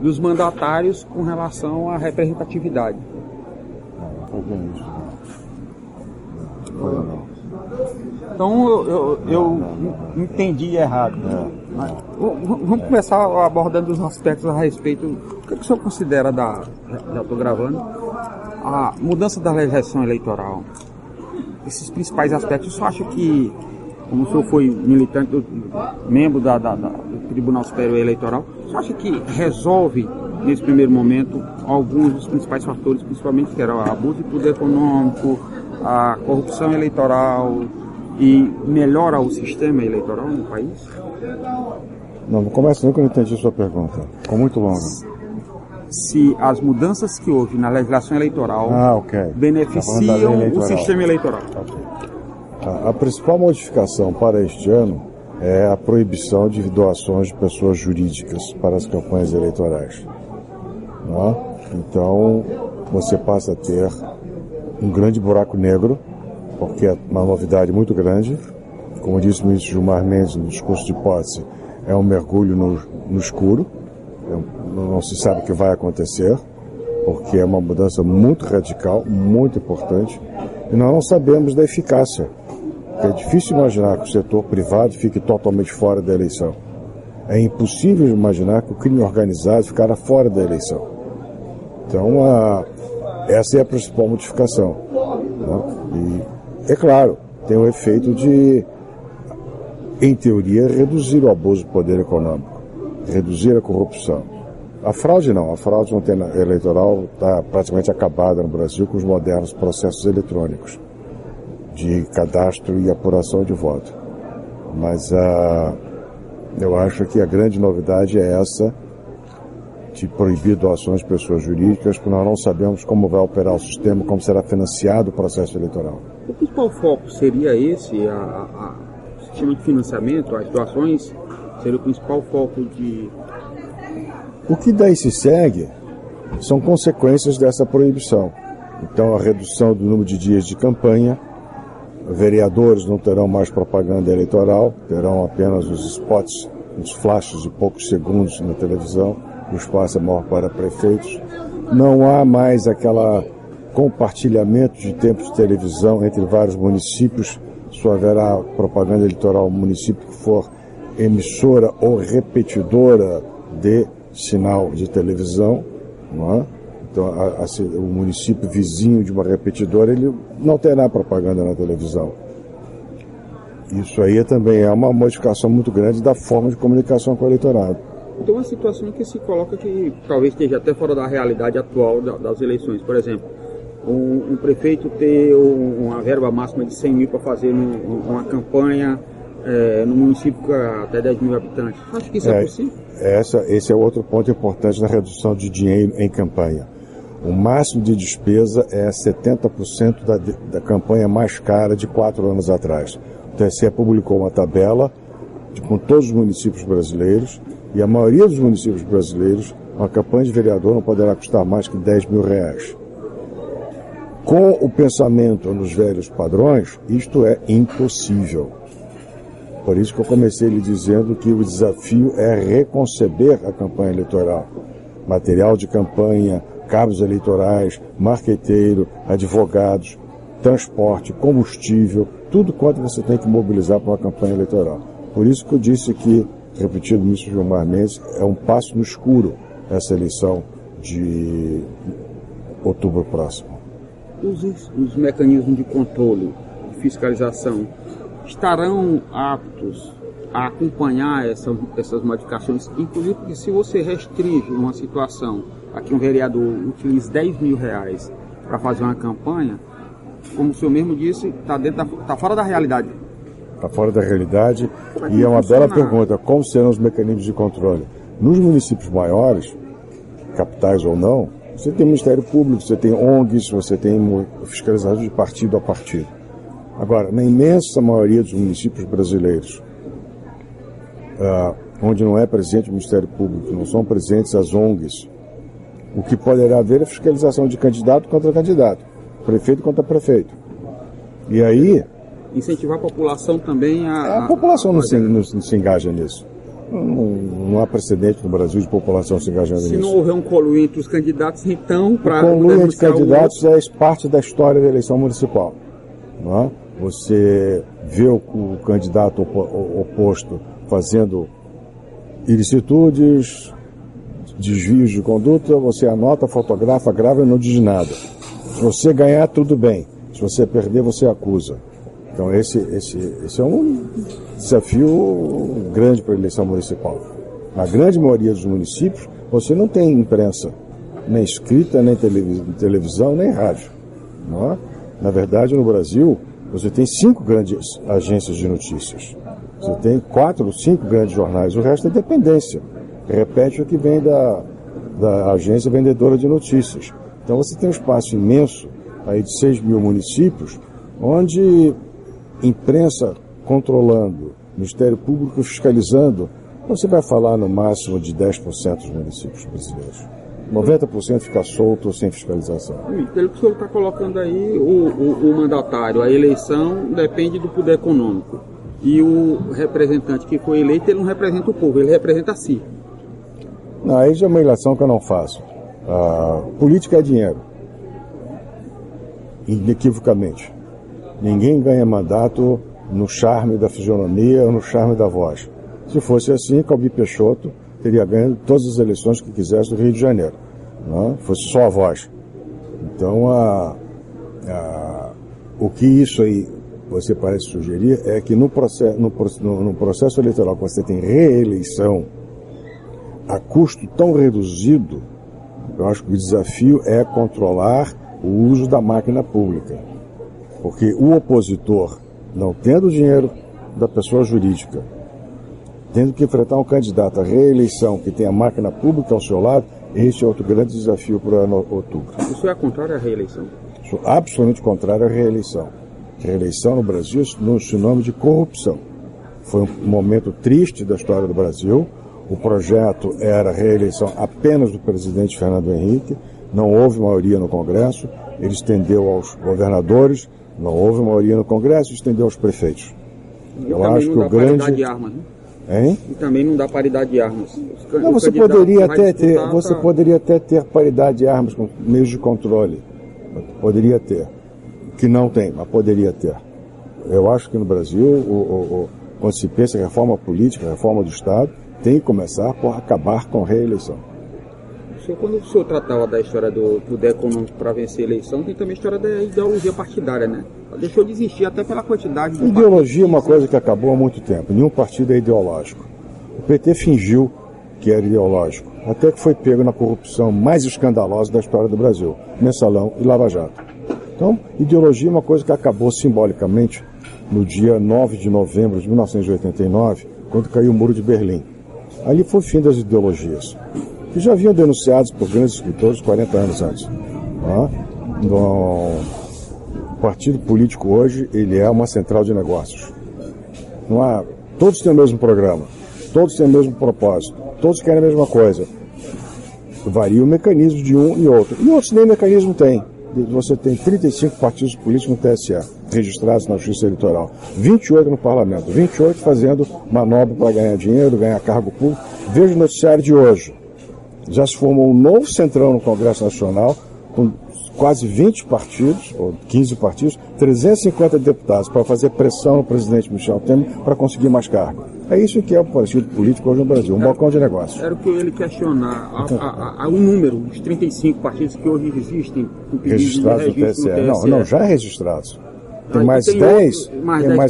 dos mandatários com relação à representatividade. Então eu entendi errado. Vamos começar abordando os aspectos a respeito. O que o senhor considera já estou gravando, a mudança da legislação eleitoral? Esses principais aspectos, o senhor acha que, como o senhor foi militante, membro do Tribunal Superior Eleitoral, o senhor acha que resolve, nesse primeiro momento, alguns dos principais fatores, principalmente que era o abuso de poder econômico, a corrupção eleitoral, e melhora o sistema eleitoral no país? Não começa nem que eu não entendi a sua pergunta. Ficou muito longa. Se as mudanças que houve na legislação eleitoral beneficiam o sistema eleitoral. A principal modificação para este ano é a proibição de doações de pessoas jurídicas para as campanhas eleitorais. Então, você passa a ter um grande buraco negro, porque é uma novidade muito grande. Como disse o ministro Gilmar Mendes no discurso de posse, é um mergulho no escuro. Não se sabe o que vai acontecer, porque é uma mudança muito radical, muito importante, e nós não sabemos da eficácia. É difícil imaginar que o setor privado fique totalmente fora da eleição. É impossível imaginar que o crime organizado ficará fora da eleição. Então, essa é a principal modificação. E, é claro, tem o efeito de, em teoria, reduzir o abuso do poder econômico, reduzir a corrupção. A fraude não, a fraude eleitoral está praticamente acabada no Brasil com os modernos processos eletrônicos de cadastro e apuração de voto. Mas eu acho que a grande novidade é essa, de proibir doações de pessoas jurídicas, porque nós não sabemos como vai operar o sistema, como será financiado o processo eleitoral. O principal foco seria esse, o sistema de financiamento, as doações, seria o principal foco de... O que daí se segue são consequências dessa proibição. Então, a redução do número de dias de campanha, vereadores não terão mais propaganda eleitoral, terão apenas os spots, os flashes de poucos segundos na televisão, o espaço é maior para prefeitos. Não há mais aquela compartilhamento de tempos de televisão entre vários municípios, só haverá propaganda eleitoral no município que for emissora ou repetidora de sinal de televisão, não é? Então, o município vizinho de uma repetidora, ele não terá propaganda na televisão. Isso aí também é uma modificação muito grande da forma de comunicação com o eleitorado. Então, uma situação que se coloca que talvez esteja até fora da realidade atual das eleições. Por exemplo, um prefeito ter uma verba máxima de 100 mil para fazer uma campanha no município com até 10 mil habitantes. Acho que isso é possível? Esse é outro ponto importante na redução de dinheiro em campanha. O máximo de despesa é 70% da campanha mais cara de 4 anos atrás. O TSE publicou uma tabela com todos os municípios brasileiros, e a maioria dos municípios brasileiros, uma campanha de vereador não poderá custar mais que 10 mil reais. Com o pensamento nos velhos padrões, isto é impossível. Por isso que eu comecei lhe dizendo que o desafio é reconceber a campanha eleitoral. Material de campanha, cabos eleitorais, marqueteiro, advogados, transporte, combustível, tudo quanto você tem que mobilizar para uma campanha eleitoral. Por isso que eu disse que, repetido o ministro Gilmar Mendes, é um passo no escuro essa eleição de outubro próximo. Os mecanismos de controle, de fiscalização, estarão aptos a acompanhar essas modificações? Inclusive, porque se você restringe uma situação a que um vereador utilize 10 mil reais para fazer uma campanha, como o senhor mesmo disse, está fora da realidade. Está fora da realidade e é uma bela pergunta, como serão os mecanismos de controle? Nos municípios maiores, capitais ou não, você tem Ministério Público, você tem ONGs, você tem fiscalização de partido a partido. Agora, na imensa maioria dos municípios brasileiros, onde não é presente o Ministério Público, não são presentes as ONGs, o que poderá haver é fiscalização de candidato contra candidato, prefeito contra prefeito. E aí... incentivar a população também a população não se engaja nisso. Não há precedente no Brasil de população se engajando nisso. Se não houver um conluio entre os candidatos, então... O conluio entre candidatos é parte da história da eleição municipal. Não é? Você vê o candidato oposto fazendo ilicitudes, desvios de conduta, você anota, fotografa, grava e não diz nada. Se você ganhar, tudo bem. Se você perder, você acusa. Então esse é um desafio grande para a eleição municipal. Na grande maioria dos municípios, você não tem imprensa, nem escrita, nem televisão, nem rádio. Não é? Na verdade, no Brasil, você tem 5 grandes agências de notícias. Você tem 4 ou 5 grandes jornais. O resto é dependência. Repete o que vem da agência vendedora de notícias. Então você tem um espaço imenso, aí de 6 mil municípios, onde imprensa controlando, Ministério Público fiscalizando, você vai falar no máximo de 10% dos municípios brasileiros. 90% fica solto sem fiscalização. Pelo que o senhor está colocando aí, o mandatário, a eleição depende do poder econômico. E o representante que foi eleito, ele não representa o povo, ele representa a si. Não, aí já é uma eleição que eu não faço. Política é dinheiro. Inequivocamente. Ninguém ganha mandato no charme da fisionomia ou no charme da voz. Se fosse assim, Calbi Peixoto teria ganho todas as eleições que quisesse do Rio de Janeiro. Não? Fosse só a voz. Então, o que isso aí você parece sugerir é que no processo eleitoral que você tem reeleição a custo tão reduzido, eu acho que o desafio é controlar o uso da máquina pública. Porque o opositor, não tendo dinheiro da pessoa jurídica, tendo que enfrentar um candidato à reeleição que tem a máquina pública ao seu lado, esse é outro grande desafio para o ano outubro. O senhor é contrário à reeleição? Sou absolutamente contrário à reeleição. Reeleição no Brasil é sinônimo de corrupção. Foi um momento triste da história do Brasil. O projeto era a reeleição apenas do presidente Fernando Henrique. Não houve maioria no Congresso. Ele estendeu aos governadores. Não houve maioria no Congresso, estendeu aos prefeitos. Eu acho que o grande... paridade de armas, né? Hein? E também não dá paridade de armas. Não, você poderia até ter paridade de armas com meios de controle. Poderia ter. Que não tem, mas poderia ter. Eu acho que no Brasil, quando se pensa em reforma política, reforma do Estado, tem que começar por acabar com a reeleição. Quando o senhor tratava da história do poder econômico para vencer a eleição, tem também a história da ideologia partidária, né? Ela deixou de existir até pela quantidade de... Ideologia é uma coisa que acabou há muito tempo. Nenhum partido é ideológico. O PT fingiu que era ideológico, até que foi pego na corrupção mais escandalosa da história do Brasil, Mensalão e Lava Jato. Então, ideologia é uma coisa que acabou simbolicamente no dia 9 de novembro de 1989, quando caiu o Muro de Berlim. Ali foi o fim das ideologias, que já haviam denunciados por grandes escritores 40 anos antes. O partido político hoje, ele é uma central de negócios. Não há, todos têm o mesmo programa, todos têm o mesmo propósito, todos querem a mesma coisa. Varia o mecanismo de um e outro. E outros nem mecanismo têm. Você tem 35 partidos políticos no TSE, registrados na Justiça Eleitoral, 28 no Parlamento, 28 fazendo manobra para ganhar dinheiro, ganhar cargo público. Veja o noticiário de hoje. Já se formou um novo centrão no Congresso Nacional, com quase 20 partidos, ou 15 partidos, 350 deputados, para fazer pressão no presidente Michel Temer para conseguir mais cargo. É isso que é o partido político hoje no Brasil, um balcão de negócios. Era o que eu ia questionar, o número, os 35 partidos que hoje existem registrados no TSE. Não, já registrados. Tem mais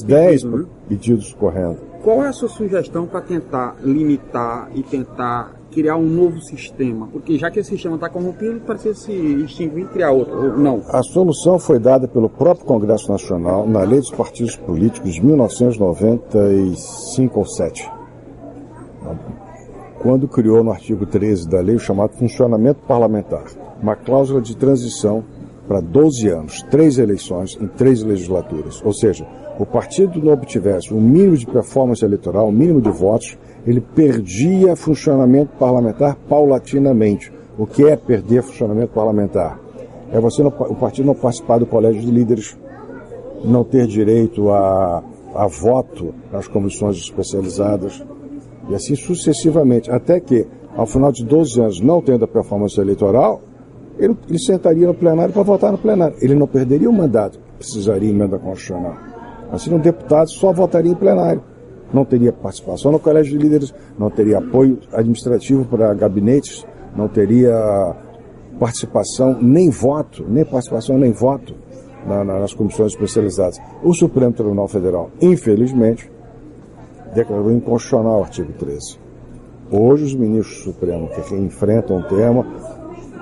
10 pedidos correndo. Qual é a sua sugestão para tentar limitar e tentar criar um novo sistema? Porque já que esse sistema está corrompido, precisa se extinguir e criar outro, ou não? A solução foi dada pelo próprio Congresso Nacional na Lei dos Partidos Políticos de 1995 ou 7, quando criou no artigo 13 da lei o chamado funcionamento parlamentar, uma cláusula de transição para 12 anos, 3 eleições em 3 legislaturas. Ou seja, o partido não obtivesse um mínimo de performance eleitoral, um mínimo de votos, ele perdia funcionamento parlamentar paulatinamente. O que é perder funcionamento parlamentar? É o partido não participar do colégio de líderes, não ter direito a voto nas comissões especializadas, E assim sucessivamente, até que, ao final de 12 anos, não tendo a performance eleitoral, ele sentaria no plenário para votar no plenário. Ele não perderia o mandato, precisaria de emenda constitucional. Assim, um deputado só votaria em plenário. Não teria participação no colégio de líderes, não teria apoio administrativo para gabinetes, não teria participação nem voto, nas comissões especializadas. O Supremo Tribunal Federal, infelizmente, declarou inconstitucional o artigo 13. Hoje, os ministros do Supremo que enfrentam o tema,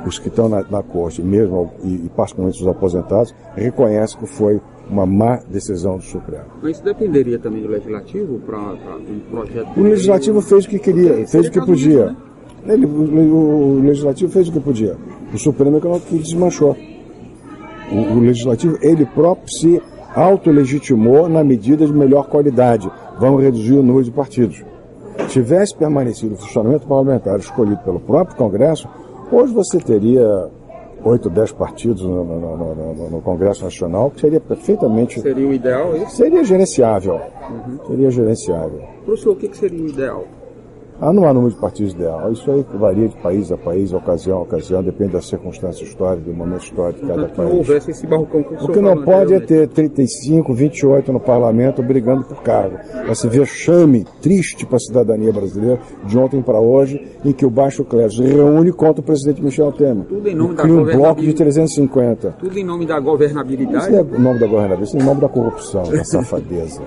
os que estão na corte, mesmo e particularmente os aposentados, reconhecem que foi uma má decisão do Supremo. Mas isso dependeria também do Legislativo para um projeto... O Legislativo fez o que queria, fez o que podia. O Legislativo fez o que podia. O Supremo é que desmanchou. O Legislativo, ele próprio se autolegitimou na medida de melhor qualidade. Vamos reduzir o número de partidos. Se tivesse permanecido o funcionamento parlamentar escolhido pelo próprio Congresso, hoje você teria 8 ou 10 partidos no Congresso Nacional, que seria perfeitamente... Seria o ideal isso? Seria gerenciável. Seria gerenciável. Para o senhor, o que seria o ideal? Não há número de partidos ideal. Isso aí varia de país a país, ocasião a ocasião, depende da circunstância histórica, do momento histórico de cada país. Não houvesse esse barrocão que o que não pode é ter 35, 28 no parlamento brigando por cargo. Vai se vexame triste para a cidadania brasileira de ontem para hoje, em que o baixo clero se reúne contra o presidente Michel Temer. Tudo em nome da governabilidade. Um bloco de 350. Tudo em nome da governabilidade? Isso não é o nome da governabilidade, isso é o nome da corrupção, da safadeza.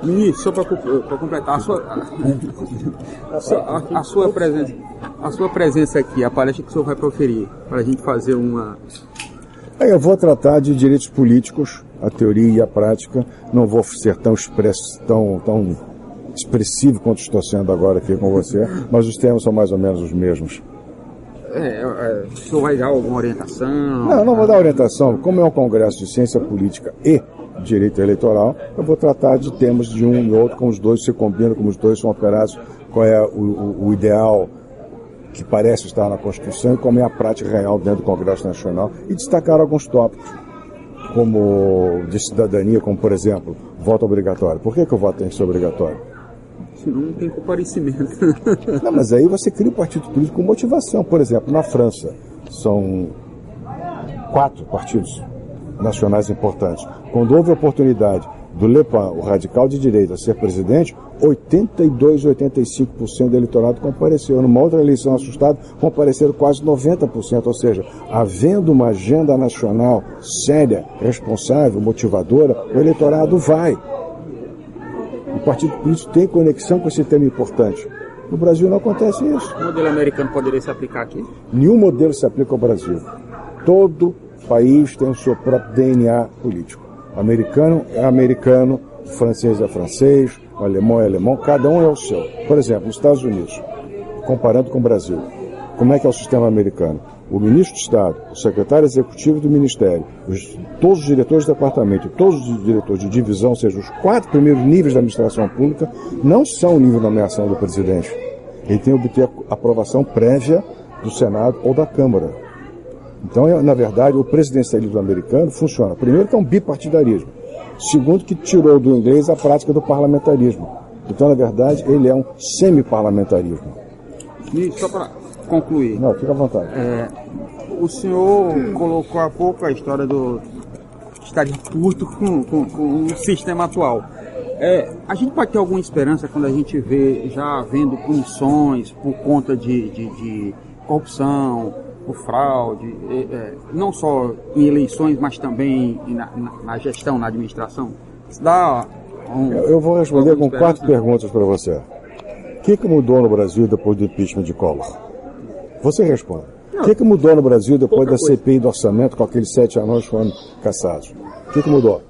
Ministro, só para completar, a sua presença aqui, a palestra que o senhor vai proferir, para a gente fazer uma... Eu vou tratar de direitos políticos, a teoria e a prática. Não vou ser tão expressivo quanto estou sendo agora aqui com você, mas os temas são mais ou menos os mesmos. O senhor vai dar alguma orientação? Não vou dar orientação. Como é um congresso de ciência política e direito eleitoral, eu vou tratar de temas de um e outro, como os dois se combinam, como os dois são operados, qual é o ideal que parece estar na Constituição e como é a prática real dentro do Congresso Nacional, e destacar alguns tópicos, como de cidadania, como, por exemplo, voto obrigatório. Por que o voto tem que ser obrigatório? Senão não tem comparecimento. Não, mas aí você cria um partido político com motivação. Por exemplo, na França, são 4 partidos nacionais importantes. Quando houve a oportunidade do Le Pen, o radical de direita, ser presidente, 82, 85% do eleitorado compareceu. Numa outra eleição assustada, compareceram quase 90%. Ou seja, havendo uma agenda nacional séria, responsável, motivadora, o eleitorado vai. O partido político tem conexão com esse tema importante. No Brasil não acontece isso. O modelo americano poderia se aplicar aqui? Nenhum modelo se aplica ao Brasil. Todo país tem o seu próprio DNA político. O americano é americano, o francês é francês, o alemão é alemão, cada um é o seu. Por exemplo, nos Estados Unidos, comparando com o Brasil, como é que é o sistema americano? O ministro de Estado, o secretário executivo do Ministério, todos os diretores de departamento, todos os diretores de divisão, ou seja, os 4 primeiros níveis da administração pública, não são o nível de nomeação do presidente. Ele tem que obter a aprovação prévia do Senado ou da Câmara. Então, na verdade, o presidencialismo americano funciona. Primeiro, que é um bipartidarismo. Segundo, que tirou do inglês a prática do parlamentarismo. Então, na verdade, ele é um semi-parlamentarismo. E só para concluir. Não, fica à vontade. O senhor colocou há pouco a história do estar de curto com o sistema atual. A gente pode ter alguma esperança quando a gente já vendo punições por conta de corrupção, por fraude, não só em eleições, mas também na gestão, na administração? Eu vou responder com 4 perguntas para você. O que mudou no Brasil depois do impeachment de Collor? Você responde. O que mudou no Brasil depois da CPI do orçamento, com aqueles 7 anões que foram caçados? O que mudou?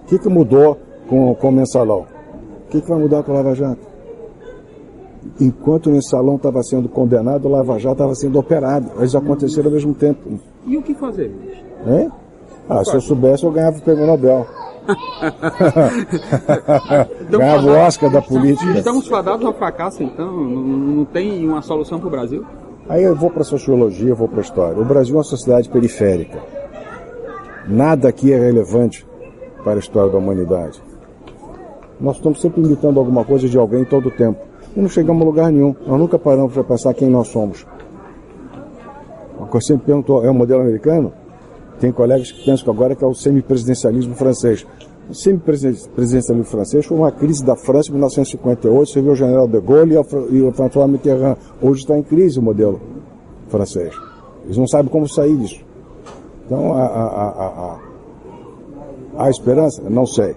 O que mudou com o mensalão? O que vai mudar com o Lava Jato? Enquanto o mensalão estava sendo condenado, o Lava Jato estava sendo operado. Eles aconteceram ao mesmo tempo. E o que fazer, ministro? Se eu soubesse, eu ganhava o prêmio Nobel. Ganhava o Oscar da política. Estamos fadados ao fracasso, então? Não tem uma solução para o Brasil? Aí eu vou para a sociologia, eu vou para a história. O Brasil é uma sociedade periférica. Nada aqui é relevante para a história da humanidade. Nós estamos sempre imitando alguma coisa de alguém todo o tempo. e não chegamos a lugar nenhum. Nós nunca paramos para pensar quem nós somos. Eu sempre pergunto, é o modelo americano? Tem colegas que pensam que agora é o semipresidencialismo francês. O semipresidencialismo francês foi uma crise da França em 1958, você viu o general de Gaulle e o François Mitterrand. Hoje está em crise o modelo francês. Eles não sabem como sair disso. Então, há esperança? Não sei.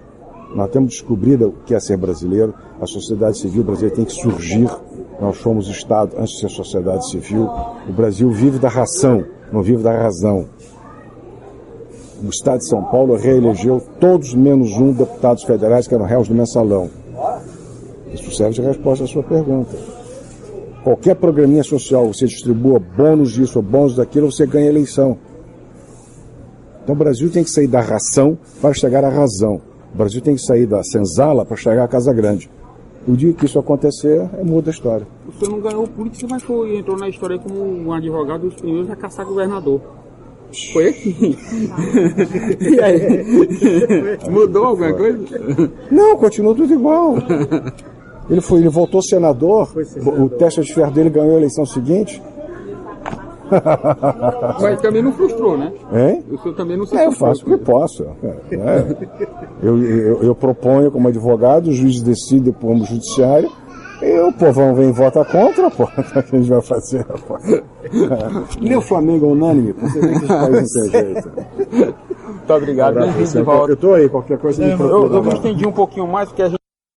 Nós temos descobrido o que é ser brasileiro. A sociedade civil brasileira tem que surgir. Nós fomos Estado antes de ser sociedade civil. O Brasil vive da ração, não vive da razão. O Estado de São Paulo reelegeu todos menos um deputados federais que eram réus do mensalão. Isso serve de resposta à sua pergunta. Qualquer programinha social, você distribua bônus disso ou bônus daquilo, você ganha eleição. Então o Brasil tem que sair da ração para chegar à razão. O Brasil tem que sair da senzala para chegar à Casa Grande. O dia que isso acontecer, muda a história. O senhor não ganhou política, mas entrou na história como um advogado dos primeiros a caçar governador. Foi aqui. E aí? Mudou alguma coisa? Não, continua tudo igual. Ele voltou senador, o teste de ferro dele ganhou a eleição seguinte. Mas também não frustrou, né? Hein? O senhor também não se frustrou. Eu faço o que posso. Eu proponho como advogado, os juízes decidem como judiciário, e o povão vem e vota contra, pô. O que a gente vai fazer, pô? Nem o Flamengo é unânime, você vê que os países não tem jeito. Muito obrigado, bem-vindo de volta. Eu estou aí, qualquer coisa me procura. Eu me estendi um pouquinho mais, porque a gente